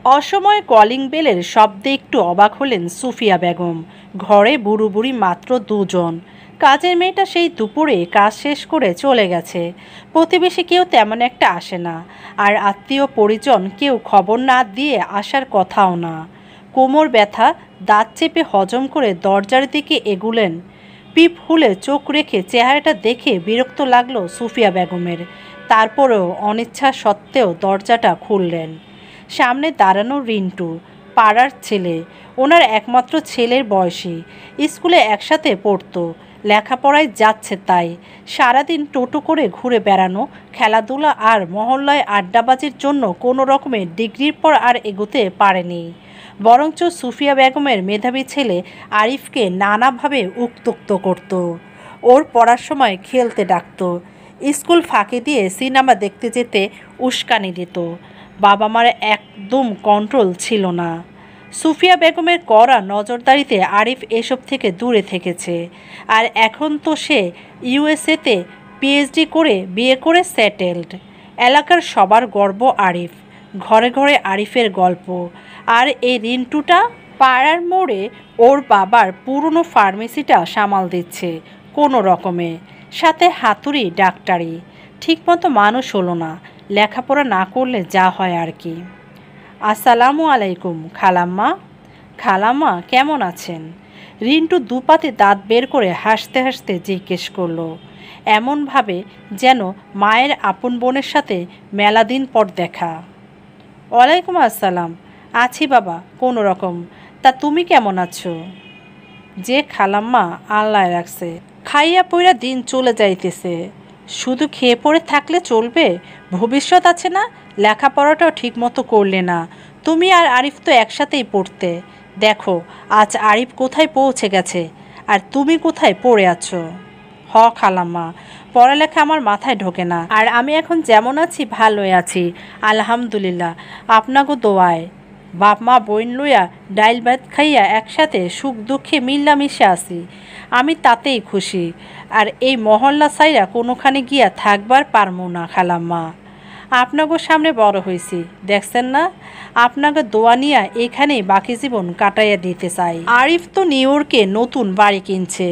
অসময়ে কলিং বেলের শব্দে একটু অবাক হলেন সুফিয়া বেগম। ঘরে বুড়ো বুড়ি মাত্র দুজন। কাজের মেয়েটা সেই দুপুরে কাজ শেষ করে চলে গেছে। প্রতিবেশী কেউ তেমন একটা আসে না, আর আত্মীয় পরিজন কেউ খবর না দিয়ে আসার কথাও না। কোমর ব্যথা, দাঁত চেপে হজম করে দরজার দিকে এগুলেন। পিপ হুলে চোখ রেখে চেহারাটা দেখে বিরক্ত লাগলো সুফিয়া বেগমের। তারপরেও অনিচ্ছা সত্ত্বেও দরজাটা খুললেন। সামনে দাঁড়ানো রিন্টু, পাড়ার ছেলে, ওনার একমাত্র ছেলের বয়সী। স্কুলে একসাথে পড়তো, লেখাপড়ায় যাচ্ছে তাই। সারাদিন টোটো করে ঘুরে বেড়ানো, খেলাধুলা আর মহল্লায় আড্ডাবাজির জন্য কোনো রকমে ডিগ্রির পর আর এগোতে পারেনি। বরঞ্চ সুফিয়া বেগমের মেধাবী ছেলে আরিফকে নানাভাবে উত্ত্যক্ত করত। ওর পড়ার সময় খেলতে ডাকত, স্কুল ফাঁকি দিয়ে সিনেমা দেখতে যেতে উস্কানি দিত। বাবা মার একদম কন্ট্রোল ছিল না। সুফিয়া বেগমের কড়া নজরদারিতে আরিফ এসব থেকে দূরে থেকেছে। আর এখন তো সে ইউএসএতে পিএইচডি করে বিয়ে করে সেটেলড। এলাকার সবার গর্ব আরিফ, ঘরে ঘরে আরিফের গল্প। আর এই রিন্টুটা পাড়ার মোড়ে ওর বাবার পুরনো ফার্মেসিটা সামাল দিচ্ছে কোনো রকমে, সাথে হাতুড়ি ডাক্তারি। ঠিকমতো মানুষ হলো না, লেখাপড়া না করলে যা হয় আর কি। আসসালামু আলাইকুম খালাম্মা। খালাম্মা কেমন আছেন? রিন্টু দুপাতে দাঁত বের করে হাসতে হাসতে জিজ্ঞেস করলো, এমনভাবে যেন মায়ের আপন বোনের সাথে মেলা দিন পর দেখা। ওয়ালাইকুম আসসালাম, আছি বাবা কোনো রকম। তা তুমি কেমন আছো? যে খালাম্মা, আল্লাহ রাখছে। খাইয়া পইরা দিন চলে যাইতেছে। শুধু খেয়ে পড়ে থাকলে চলবে? ভবিষ্যৎ আছে না? লেখাপড়াটাও ঠিক মতো করলে না। তুমি আর আরিফ তো একসাথেই পড়তে। দেখো আজ আরিফ কোথায় পৌঁছে গেছে, আর তুমি কোথায় পড়ে আছো। খালাম্মা, পড়ালেখা আমার মাথায় ঢোকে না। আর আমি এখন যেমন আছি ভালোই আছি আলহামদুলিল্লাহ, আপনাকে দোয়ায়। বাপ মা বইন লইয়া ডাইল ভাত খাইয়া একসাথে সুখ দুঃখে মিল্লামিশে আছি, আমি তাতেই খুশি। আর এই মহল্লা ছাইরা কোনোখানে গিয়া থাকবার পারমু না খালাম্মা। আপনাকে সামনে বড় হয়েছি দেখছেন না, আপনাকে দোয়া নিয়া এখানেই বাকি জীবন কাটাইয়া দিতে চাই। আরিফ তো নিউ ইয়র্কে নতুন বাড়ি কিনছে,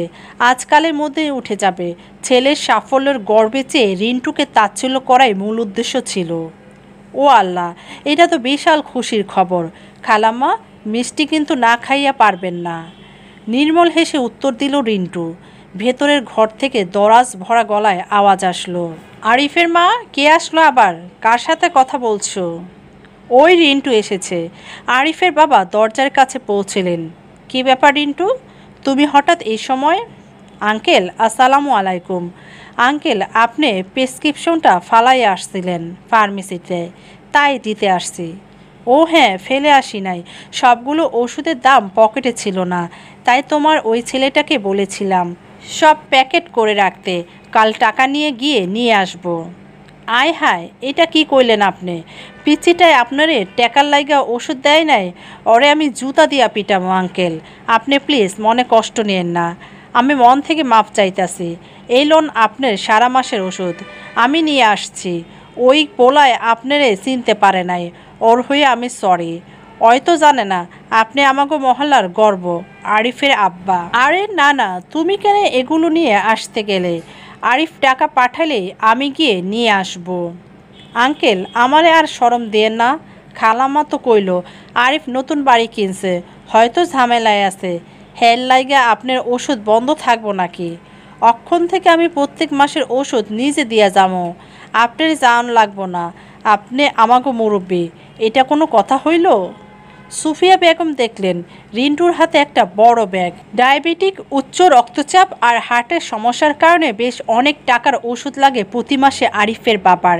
আজকালের মধ্যে উঠে যাবে। ছেলের সাফল্যের গর্বে চেয়ে রিন্টুকে তাচ্ছিল্য করাই মূল উদ্দেশ্য ছিল। ও আল্লাহ, এটা তো বিশাল খুশির খবর। খালাম্মা, মিষ্টি কিন্তু না খাইয়া পারবেন না। নির্মল হেসে উত্তর দিল রিন্টু। ভেতরের ঘর থেকে দরাজ ভরা গলায় আওয়াজ আসলো, আরিফের মা, কে আসলো আবার? কার সাথে কথা বলছো? ওই রিন্টু এসেছে। আরিফের বাবা দরজার কাছে পৌঁছলেন। কি ব্যাপার রিন্টু, তুমি হঠাৎ এই সময়? আঙ্কেল আসসালামু আলাইকুম। আঙ্কেল, আপনি প্রেসক্রিপশনটা ফালাই আসছিলেন ফার্মেসিতে, তাই দিতে আসছি। ও হ্যাঁ, ফেলে আসি নাই, সবগুলো ওষুধের দাম পকেটে ছিল না, তাই তোমার ওই ছেলেটাকে বলেছিলাম সব প্যাকেট করে রাখতে, কাল টাকা নিয়ে গিয়ে নিয়ে আসব। আয় হায়, এটা কি কইলেন আপনি? পিচিটায় আপনারে টাকার লাইগা ওষুধ দেয় নাই? ওরে আমি জুতা দিয়া পিটামো আঙ্কেল। আপনি প্লিজ মনে কষ্ট নিয়েন না, আমি মন থেকে মাপ চাইতাছি। এই লোন আপনার সারা মাসের ওষুধ, আমি নিয়ে আসছি। ওই পোলায় আপনারে চিনতে পারে নাই, ওর হয়ে আমি সরি। হয়তো জানে না আপনি আমাকে মহল্লার গর্ব, আরিফের আব্বা। আরে না না, তুমি কেন এগুলো নিয়ে আসতে গেলে? আরিফ টাকা পাঠালে আমি গিয়ে নিয়ে আসব। আঙ্কেল, আমারে আর শরম দেন না। খালাম্মা তো কইল আরিফ নতুন বাড়ি কিনছে, হয়তো ঝামেলায় আছে। হেল লাইগা আপনার ওষুধ বন্ধ থাকবো নাকি? অক্ষণ থেকে আমি প্রত্যেক মাসের ওষুধ নিজে দিয়া যাবো, আপনার জান লাগবো না। আপনি আমাকে মুরব্বী, এটা কোনো কথা হইল? সুফিয়া বেগম দেখলেন রিন্টুর হাতে একটা বড় ব্যাগ। ডায়াবেটিক, উচ্চ রক্তচাপ আর হার্টের সমস্যার কারণে বেশ অনেক টাকার ওষুধ লাগে প্রতি মাসে আরিফের বাবার।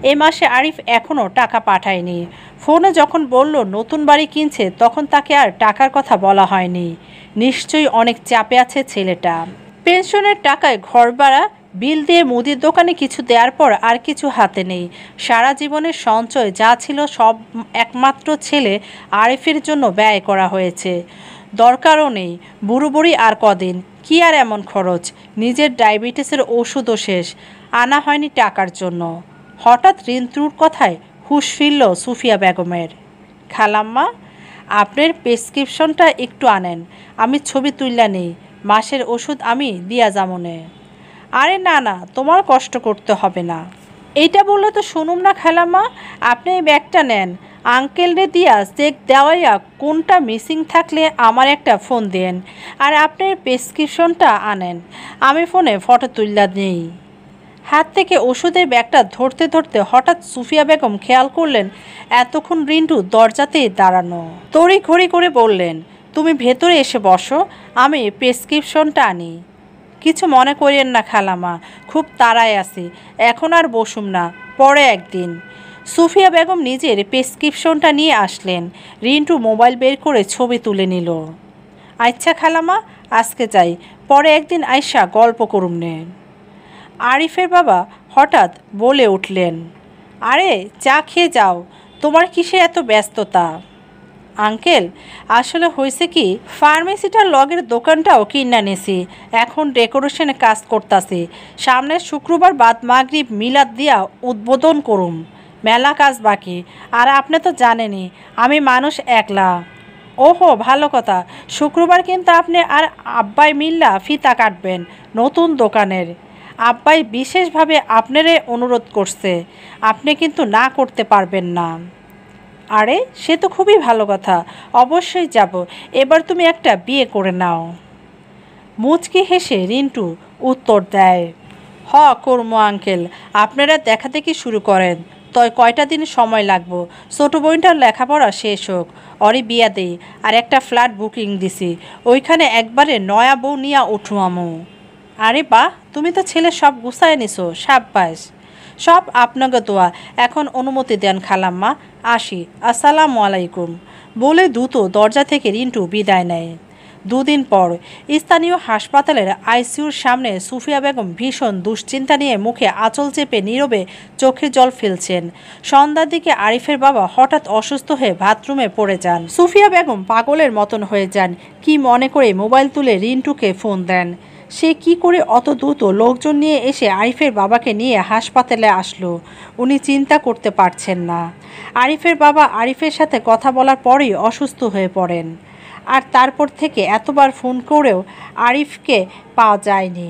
এ মাসে আরিফ এখনও টাকা পাঠায়নি। ফোনে যখন বলল নতুন বাড়ি কিনছে, তখন তাকে আর টাকার কথা বলা হয়নি। নিশ্চয়ই অনেক চাপে আছে ছেলেটা। পেনশনের টাকায় ঘর ভাড়া, বিল দিয়ে মুদির দোকানে কিছু দেওয়ার পর আর কিছু হাতে নেই। সারা জীবনের সঞ্চয় যা ছিল সব একমাত্র ছেলে আরিফের জন্য ব্যয় করা হয়েছে। দরকারও নেই, বুড়ো বুড়ি আর কদিন, কি আর এমন খরচ। নিজের ডায়াবেটিসের ওষুধও শেষ, আনা হয়নি টাকার জন্য। হঠাৎ রিন্টুর কথায় হুঁশ ফিরল সুফিয়া বেগমের। খালাম্মা, আপনার প্রেসক্রিপশনটা একটু আনেন, আমি ছবি তুললা নেই, মাসের ওষুধ আমি দিয়া যামনে। আরে না না, তোমার কষ্ট করতে হবে না। এইটা বললে তো শুনুম না খালাম্মা, আপনি এই ব্যাগটা নেন, আঙ্কেল রে দিয়া চেক দেওয়াইয়া কোনটা মিসিং থাকলে আমার একটা ফোন দেন, আর আপনার প্রেসক্রিপশনটা আনেন, আমি ফোনে ফটো তুললা নেই। হাত থেকে ওষুধের ব্যাগটা ধরতে ধরতে হঠাৎ সুফিয়া বেগম খেয়াল করলেন এতক্ষণ রিন্টু দরজাতেই দাঁড়ানো। তড়িঘড়ি করে বললেন, তুমি ভেতরে এসে বসো, আমি প্রেসক্রিপশনটা আনি। কিছু মনে করিয়েন না খালামা, খুব তাড়ায় আছি, এখন আর বসুম না, পরে একদিন। সুফিয়া বেগম নিজের প্রেসক্রিপশনটা নিয়ে আসলেন। রিন্টু মোবাইল বের করে ছবি তুলে নিল। আচ্ছা খালামা, আজকে যাই, পরে একদিন আইসা গল্প করুম নে। আরিফের বাবা হঠাৎ বলে উঠলেন, আরে চা খেয়ে যাও, তোমার কিসে এত ব্যস্ততা? আঙ্কেল, আসলে হয়েছে কি, ফার্মেসিটার লগের দোকানটাও কিনা নেছি, এখন ডেকোরেশনে কাজ করতাছি, সামনের শুক্রবার বাদ মাগরিব মিলাদ দিয়া উদ্বোধন করুম, মেলা কাজ বাকি, আর আপনি তো জানেনই আমি মানুষ একলা। ওহো, ভালো কথা, শুক্রবার কিন্তু আপনি আর আব্বাই মিল্লা ফিতা কাটবেন নতুন দোকানের। আব্বাই বিশেষভাবে আপনারে অনুরোধ করছে, আপনি কিন্তু না করতে পারবেন না। আরে সে তো খুবই ভালো কথা, অবশ্যই যাব, এবার তুমি একটা বিয়ে করে নাও। মুচকি হেসে রিন্টু উত্তর দেয়, হ কর্ম আঙ্কেল, আপনারা দেখা দেখি শুরু করেন, তয় কয়টা দিন সময় লাগবো, ছোটো বোনটার লেখাপড়া শেষ হোক, অরে বিয়া দেই, আর একটা ফ্ল্যাট বুকিং দিছি, ওইখানে একবারে নয়া বউ নিয়া উঠু আমু। আরে বাহ, তুমি তো ছেলে সব গুছায় নিছো, সাব্বাস। সব আপনাকে দোয়া, এখন অনুমতি দেন খালাম্মা, আসি, আসসালামু আলাইকুম। বলে দ্রুত দরজা থেকে রিন্টু বিদায় নেয়। দুদিন পর স্থানীয় হাসপাতালের আইসিইউর সামনে সুফিয়া বেগম ভীষণ দুশ্চিন্তা নিয়ে মুখে আঁচল চেপে নীরবে চোখের জল ফেলছেন। সন্ধ্যার দিকে আরিফের বাবা হঠাৎ অসুস্থ হয়ে বাথরুমে পড়ে যান। সুফিয়া বেগম পাগলের মতন হয়ে যান, কি মনে করে মোবাইল তুলে রিন্টুকে ফোন দেন। সে কি করে অত দ্রুত লোকজন নিয়ে এসে আরিফের বাবাকে নিয়ে হাসপাতালে আসলো, উনি চিন্তা করতে পারছেন না। আরিফের বাবা আরিফের সাথে কথা বলার পরেই অসুস্থ হয়ে পড়েন, আর তারপর থেকে এতবার ফোন করেও আরিফকে পাওয়া যায়নি।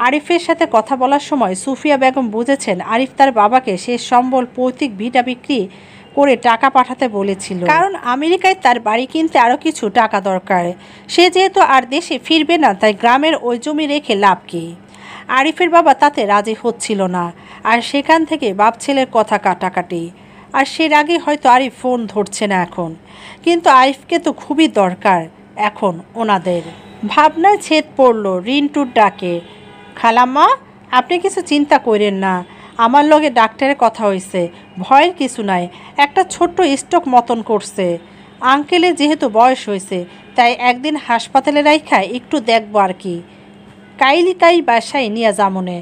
আরিফের সাথে কথা বলার সময় সুফিয়া বেগম বুঝেছেন আরিফ তার বাবাকে শেষ সম্বল পৈতৃক ভিটা বিক্রি করে টাকা পাঠাতে বলেছিল, কারণ আমেরিকায় তার বাড়ি কিনতে আরও কিছু টাকা দরকার। সে যেহেতু আর দেশে ফিরবে না, তাই গ্রামের ওই জমি রেখে লাভ কি? আরিফের বাবা তাতে রাজি হচ্ছিল না, আর সেখান থেকে বাপ ছেলের কথা কাটাকাটি। আর সে রাগে হয়তো আরিফ ফোন ধরছে না এখন, কিন্তু আরিফকে তো খুবই দরকার এখন ওনাদের। ভাবনায় ছেদ পড়ল রিন্টুর ডাকে, খালাম্মা, আপনি কিছু চিন্তা করেন না, আমার লগে ডাক্তারের কথা হয়েছে, ভয়ের কিছু নাই, একটা ছোট্ট স্ট্রোক মতন করছে, আঙ্কেলের যেহেতু বয়স হয়েছে, তাই একদিন হাসপাতালে রাইখা একটু দেখবো আর কি, কাইলি তাই বাসায় নিয়ে যামনে,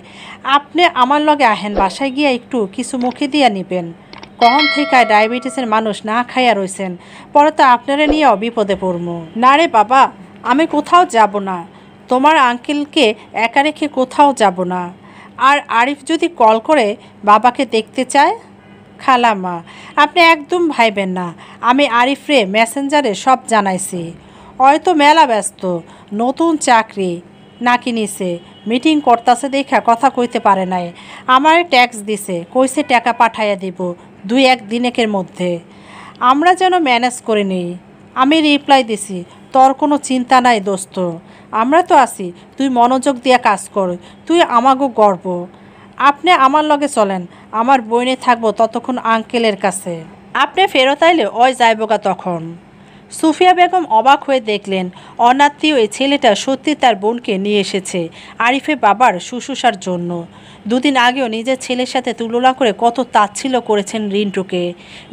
আপনি আমার লগে আহেন, বাসায় গিয়া একটু কিছু মুখে দিয়া নিবেন, কখন থেকে ডায়াবেটিসের মানুষ না খাইয়া রয়েছেন, পরে তো আপনারা নিয়েও বিপদে পড়বো। না রে বাবা, আমি কোথাও যাব না, তোমার আঙ্কেলকে একা রেখে কোথাও যাব না। আর আরিফ যদি কল করে বাবাকে দেখতে চায়? খালাম্মা, আপনি একদম ভাইবেন না, আমি আরিফরে মেসেঞ্জারে সব জানাইছি, হয়তো মেলা ব্যস্ত, নতুন চাকরি নাকি নিছে, মিটিং করতেছে দেখা কথা কইতে পারে নাই, আমার ট্যাক্স দিছে, কইছে টাকা পাঠাইয়া দিব 2-1 দিনেকের মধ্যে, আমরা যেন ম্যানেজ করে নিই। আমি রিপ্লাই দিছি, তোর কোনো চিন্তা নাই দোস্ত, আমরা তো আছি, তুই মনোযোগ দিয়া কাজ কর, তুই আমাগো গর্ব, আপনি আমার লগে চলেন, আমার বইনে থাকবো ততক্ষণ আঙ্কেলের কাছে, আপনি ফেরত আইলে ওই যাইবগা তখন। সুফিয়া বেগম অবাক হয়ে দেখলেন অনাত্মীয় এই ছেলেটা সত্যি তার বোনকে নিয়ে এসেছে আরিফের বাবার শুশ্রূষার জন্য। দুদিন আগেও নিজের ছেলের সাথে তুলনা করে কত তাচ্ছিল্য করেছেন রিন্টুকে,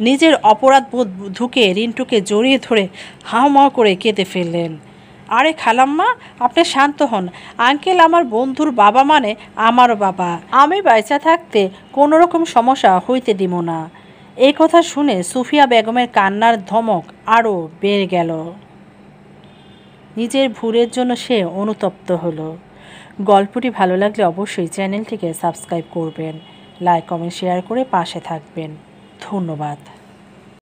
নিজের অপরাধ বোধ ঢুকে রিন্টুকে জড়িয়ে ধরে হাউমাউ করে কেঁদে ফেললেন। আরে খালাম্মা, আপনি শান্ত হন, আঙ্কেল আমার বন্ধুর বাবা মানে আমারও বাবা, আমি বাইচা থাকতে কোনো রকম সমস্যা হইতে দিব না। এই কথা শুনে সুফিয়া বেগমের কান্নার ধমক আরও বেড়ে গেল। নিজের ভুলের জন্য সে অনুতপ্ত হলো। গল্পটি ভালো লাগলে অবশ্যই চ্যানেলটিকে সাবস্ক্রাইব করবেন, লাইক কমেন্ট শেয়ার করে পাশে থাকবেন। ধন্যবাদ।